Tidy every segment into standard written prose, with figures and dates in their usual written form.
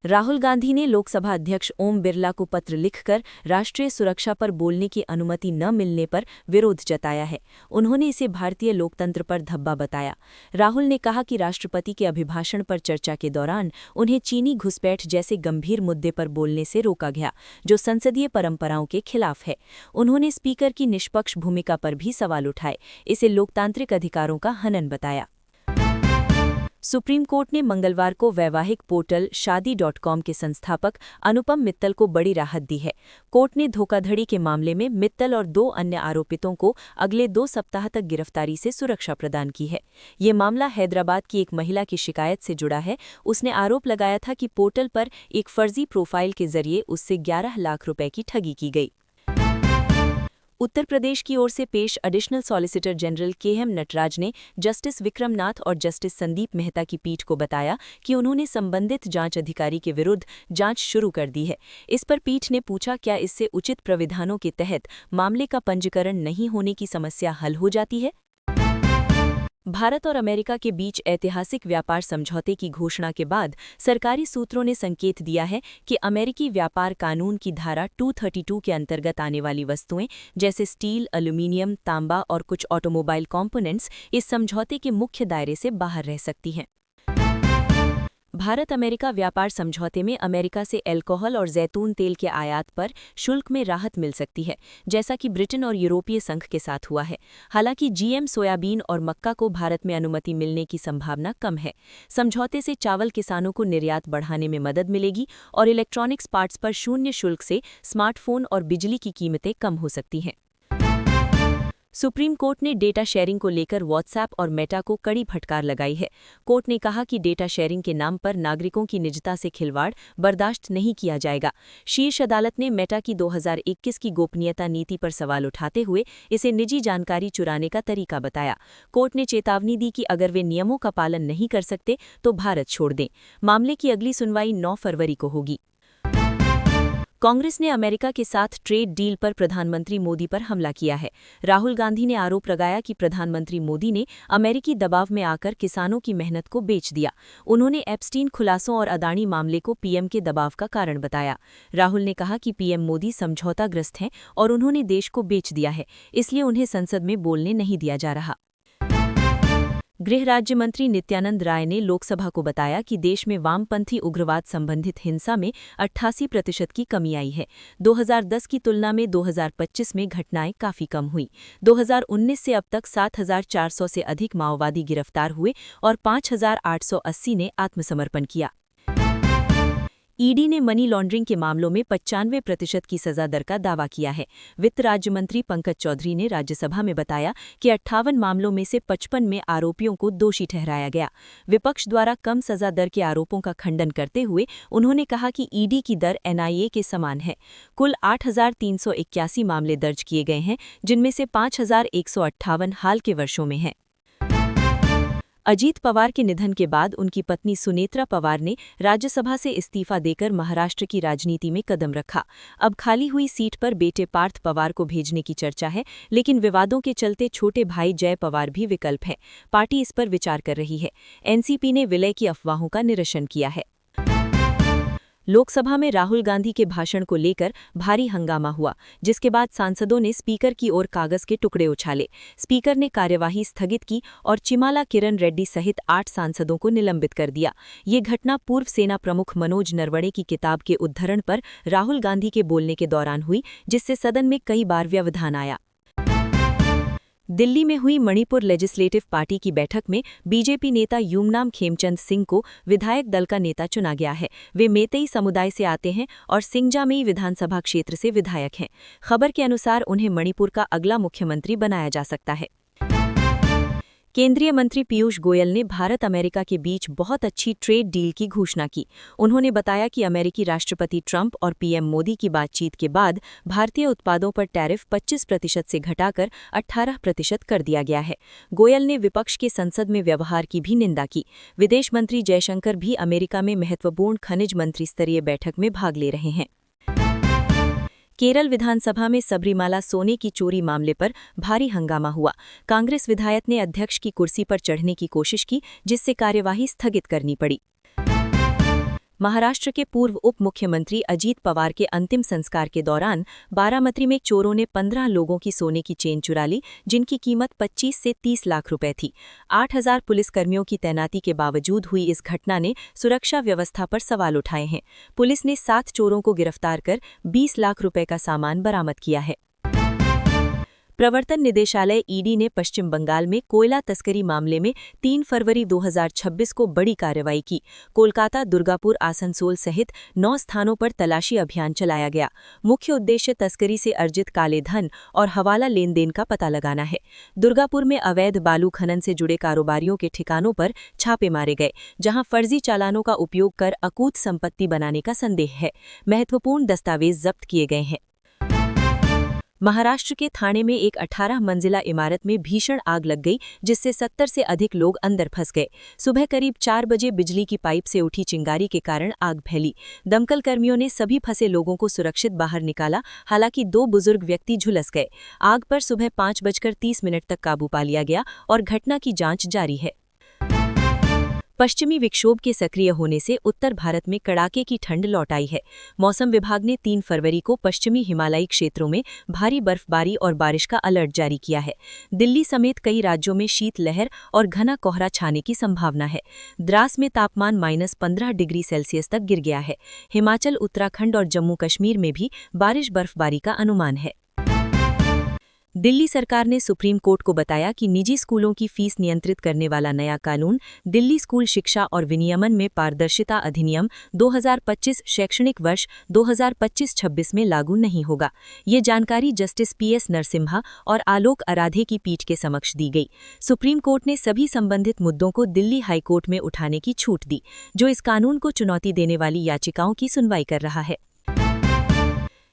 राहुल गांधी ने लोकसभा अध्यक्ष ओम बिरला को पत्र लिखकर राष्ट्रीय सुरक्षा पर बोलने की अनुमति न मिलने पर विरोध जताया है। उन्होंने इसे भारतीय लोकतंत्र पर धब्बा बताया। राहुल ने कहा कि राष्ट्रपति के अभिभाषण पर चर्चा के दौरान उन्हें चीनी घुसपैठ जैसे गंभीर मुद्दे पर बोलने से रोका गया, जो संसदीय परंपराओं के खिलाफ है। उन्होंने स्पीकर की निष्पक्ष भूमिका पर भी सवाल उठाए, इसे लोकतांत्रिक अधिकारों का हनन बताया। सुप्रीम कोर्ट ने मंगलवार को वैवाहिक पोर्टल शादी.com के संस्थापक अनुपम मित्तल को बड़ी राहत दी है। कोर्ट ने धोखाधड़ी के मामले में मित्तल और 2 अन्य आरोपितों को अगले 2 सप्ताह तक गिरफ्तारी से सुरक्षा प्रदान की है। ये मामला हैदराबाद की एक महिला की शिकायत से जुड़ा है। उसने आरोप लगाया था कि पोर्टल पर एक फर्जी प्रोफाइल के जरिए उससे 11 लाख रुपए की ठगी की गई। उत्तर प्रदेश की ओर से पेश additional solicitor general KM. Nataraj ने जस्टिस विक्रम नाथ और जस्टिस संदीप मेहता की पीठ को बताया कि उन्होंने संबंधित जांच अधिकारी के विरुद्ध जांच शुरू कर दी है। इस पर पीठ ने पूछा, क्या इससे उचित प्राविधानों के तहत मामले का पंजीकरण नहीं होने की समस्या हल हो जाती है? भारत और अमेरिका के बीच ऐतिहासिक व्यापार समझौते की घोषणा के बाद सरकारी सूत्रों ने संकेत दिया है कि अमेरिकी व्यापार कानून की धारा 232 के अंतर्गत आने वाली वस्तुएं जैसे स्टील, एल्यूमीनियम, तांबा और कुछ ऑटोमोबाइल कंपोनेंट्स इस समझौते के मुख्य दायरे से बाहर रह सकती हैं। भारत अमेरिका व्यापार समझौते में अमेरिका से अल्कोहल और जैतून तेल के आयात पर शुल्क में राहत मिल सकती है, जैसा कि ब्रिटेन और यूरोपीय संघ के साथ हुआ है। हालांकि जीएम सोयाबीन और मक्का को भारत में अनुमति मिलने की संभावना कम है। समझौते से चावल किसानों को निर्यात बढ़ाने में मदद मिलेगी और इलेक्ट्रॉनिक्स पार्ट्स पर शून्य शुल्क से स्मार्टफोन और बिजली की कीमतें कम हो सकती हैं। सुप्रीम कोर्ट ने डेटा शेयरिंग को लेकर व्हाट्सएप और मेटा को कड़ी फटकार लगाई है। कोर्ट ने कहा कि डेटा शेयरिंग के नाम पर नागरिकों की निजता से खिलवाड़ बर्दाश्त नहीं किया जाएगा। शीर्ष अदालत ने मेटा की 2021 की गोपनीयता नीति पर सवाल उठाते हुए इसे निजी जानकारी चुराने का तरीका बताया। कोर्ट ने चेतावनी दी कि अगर वे नियमों का पालन नहीं कर सकते तो भारत छोड़ दें। मामले की अगली सुनवाई 9 फरवरी को होगी। कांग्रेस ने अमेरिका के साथ ट्रेड डील पर प्रधानमंत्री मोदी पर हमला किया है। राहुल गांधी ने आरोप लगाया कि प्रधानमंत्री मोदी ने अमेरिकी दबाव में आकर किसानों की मेहनत को बेच दिया। उन्होंने एप्स्टीन खुलासों और अदानी मामले को पीएम के दबाव का कारण बताया। राहुल ने कहा कि पीएम मोदी समझौताग्रस्त हैं और उन्होंने देश को बेच दिया है, इसलिए उन्हें संसद में बोलने नहीं दिया जा रहा। गृह राज्य मंत्री नित्यानंद राय ने लोकसभा को बताया कि देश में वामपंथी उग्रवाद संबंधित हिंसा में 88% की कमी आई है। 2010 की तुलना में 2025 में घटनाएं काफी कम हुई। 2019 से अब तक 7,400 से अधिक माओवादी गिरफ्तार हुए और 5,880 ने आत्मसमर्पण किया। ईडी ने मनी लॉन्ड्रिंग के मामलों में 95% की सजा दर का दावा किया है। वित्त राज्य मंत्री पंकज चौधरी ने राज्यसभा में बताया कि 58 मामलों में से 55 में आरोपियों को दोषी ठहराया गया। विपक्ष द्वारा कम सजा दर के आरोपों का खंडन करते हुए उन्होंने कहा कि ईडी की दर एनआईए के समान है। कुल 8,381 मामले दर्ज किए गए हैं, जिनमें से 5,158 हाल के वर्षों में हैं। अजीत पवार के निधन के बाद उनकी पत्नी सुनेत्रा पवार ने राज्यसभा से इस्तीफा देकर महाराष्ट्र की राजनीति में कदम रखा। अब खाली हुई सीट पर बेटे पार्थ पवार को भेजने की चर्चा है, लेकिन विवादों के चलते छोटे भाई जय पवार भी विकल्प है। पार्टी इस पर विचार कर रही है। एनसीपी ने विलय की अफवाहों का निरसन किया है। लोकसभा में राहुल गांधी के भाषण को लेकर भारी हंगामा हुआ, जिसके बाद सांसदों ने स्पीकर की ओर कागज के टुकड़े उछाले। स्पीकर ने कार्यवाही स्थगित की और चिमाला किरण रेड्डी सहित 8 सांसदों को निलंबित कर दिया। ये घटना पूर्व सेना प्रमुख मनोज नरवणे की किताब के उद्धरण पर राहुल गांधी के बोलने के दौरान हुई, जिससे सदन में कई बार व्यवधान आया। दिल्ली में हुई मणिपुर लेजिस्लेटिव पार्टी की बैठक में बीजेपी नेता यूमनाम खेमचंद सिंह को विधायक दल का नेता चुना गया है। वे मेतेई समुदाय से आते हैं और सिंगजामेई विधानसभा क्षेत्र से विधायक हैं। खबर के अनुसार उन्हें मणिपुर का अगला मुख्यमंत्री बनाया जा सकता है। केंद्रीय मंत्री पीयूष गोयल ने भारत अमेरिका के बीच बहुत अच्छी ट्रेड डील की घोषणा की। उन्होंने बताया कि अमेरिकी राष्ट्रपति ट्रंप और पीएम मोदी की बातचीत के बाद भारतीय उत्पादों पर टैरिफ 25% से घटाकर 18% कर दिया गया है। गोयल ने विपक्ष के संसद में व्यवहार की भी निंदा की। विदेश मंत्री जयशंकर भी अमेरिका में महत्वपूर्ण खनिज मंत्री स्तरीय बैठक में भाग ले रहे हैं। केरल विधानसभा में सबरीमाला सोने की चोरी मामले पर भारी हंगामा हुआ। कांग्रेस विधायक ने अध्यक्ष की कुर्सी पर चढ़ने की कोशिश की, जिससे कार्यवाही स्थगित करनी पड़ी। महाराष्ट्र के पूर्व उप मुख्यमंत्री अजीत पवार के अंतिम संस्कार के दौरान बारामती में चोरों ने 15 लोगों की सोने की चेन चुरा ली, जिनकी कीमत 25 से 30 लाख रुपए थी। 8000 पुलिसकर्मियों की तैनाती के बावजूद हुई इस घटना ने सुरक्षा व्यवस्था पर सवाल उठाए हैं। पुलिस ने 7 चोरों को गिरफ्तार कर 20 लाख रुपए का सामान बरामद किया है। प्रवर्तन निदेशालय ईडी ने पश्चिम बंगाल में कोयला तस्करी मामले में 3 फरवरी 2026 को बड़ी कार्रवाई की। कोलकाता, दुर्गापुर, आसनसोल सहित 9 स्थानों पर तलाशी अभियान चलाया गया। मुख्य उद्देश्य तस्करी से अर्जित काले धन और हवाला लेन देन का पता लगाना है। दुर्गापुर में अवैध बालू खनन से जुड़े कारोबारियों के ठिकानों पर छापे मारे गए, जहां फर्जी चालानों का उपयोग कर अकूत संपत्ति बनाने का संदेह है। महत्वपूर्ण दस्तावेज जब्त किए गए हैं। महाराष्ट्र के थाने में एक 18 मंजिला इमारत में भीषण आग लग गई, जिससे 70 से अधिक लोग अंदर फंस गए। सुबह करीब 4 बजे बिजली की पाइप से उठी चिंगारी के कारण आग फैली। दमकल कर्मियों ने सभी फंसे लोगों को सुरक्षित बाहर निकाला, हालांकि 2 बुजुर्ग व्यक्ति झुलस गए। आग पर सुबह 5:30 तक काबू पा लिया गया और घटना की जांच जारी है। पश्चिमी विक्षोभ के सक्रिय होने से उत्तर भारत में कड़ाके की ठंड लौट आई है। मौसम विभाग ने 3 फरवरी को पश्चिमी हिमालयी क्षेत्रों में भारी बर्फबारी और बारिश का अलर्ट जारी किया है। दिल्ली समेत कई राज्यों में शीतलहर और घना कोहरा छाने की संभावना है। द्रास में तापमान -15 डिग्री सेल्सियस तक गिर गया है। हिमाचल, उत्तराखंड और जम्मू कश्मीर में भी बारिश बर्फबारी का अनुमान है। दिल्ली सरकार ने सुप्रीम कोर्ट को बताया कि निजी स्कूलों की फीस नियंत्रित करने वाला नया कानून दिल्ली स्कूल शिक्षा और विनियमन में पारदर्शिता अधिनियम 2025 शैक्षणिक वर्ष 2025-26 में लागू नहीं होगा। ये जानकारी जस्टिस PS नरसिम्हा और आलोक आराधे की पीठ के समक्ष दी गई। सुप्रीम कोर्ट ने सभी संबंधित मुद्दों को दिल्ली हाईकोर्ट में उठाने की छूट दी, जो इस कानून को चुनौती देने वाली याचिकाओं की सुनवाई कर रहा है।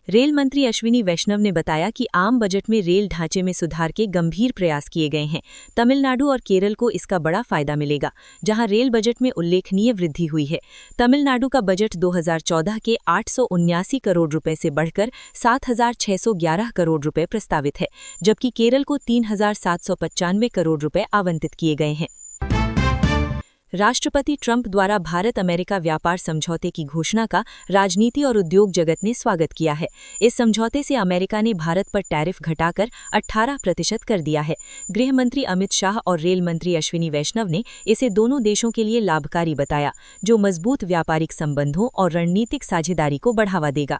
रेल मंत्री अश्विनी वैष्णव ने बताया कि आम बजट में रेल ढांचे में सुधार के गंभीर प्रयास किए गए हैं। तमिलनाडु और केरल को इसका बड़ा फायदा मिलेगा, जहां रेल बजट में उल्लेखनीय वृद्धि हुई है। तमिलनाडु का बजट 2014 के 879 करोड़ रुपए से बढ़कर 7,611 करोड़ रुपए प्रस्तावित है, जबकि केरल को 3,795 करोड़ रुपए आवंटित किए गए हैं। राष्ट्रपति ट्रंप द्वारा भारत अमेरिका व्यापार समझौते की घोषणा का राजनीति और उद्योग जगत ने स्वागत किया है। इस समझौते से अमेरिका ने भारत पर टैरिफ घटाकर 18% कर दिया है। गृह मंत्री अमित शाह और रेल मंत्री अश्विनी वैष्णव ने इसे दोनों देशों के लिए लाभकारी बताया, जो मजबूत व्यापारिक संबंधों और रणनीतिक साझेदारी को बढ़ावा देगा।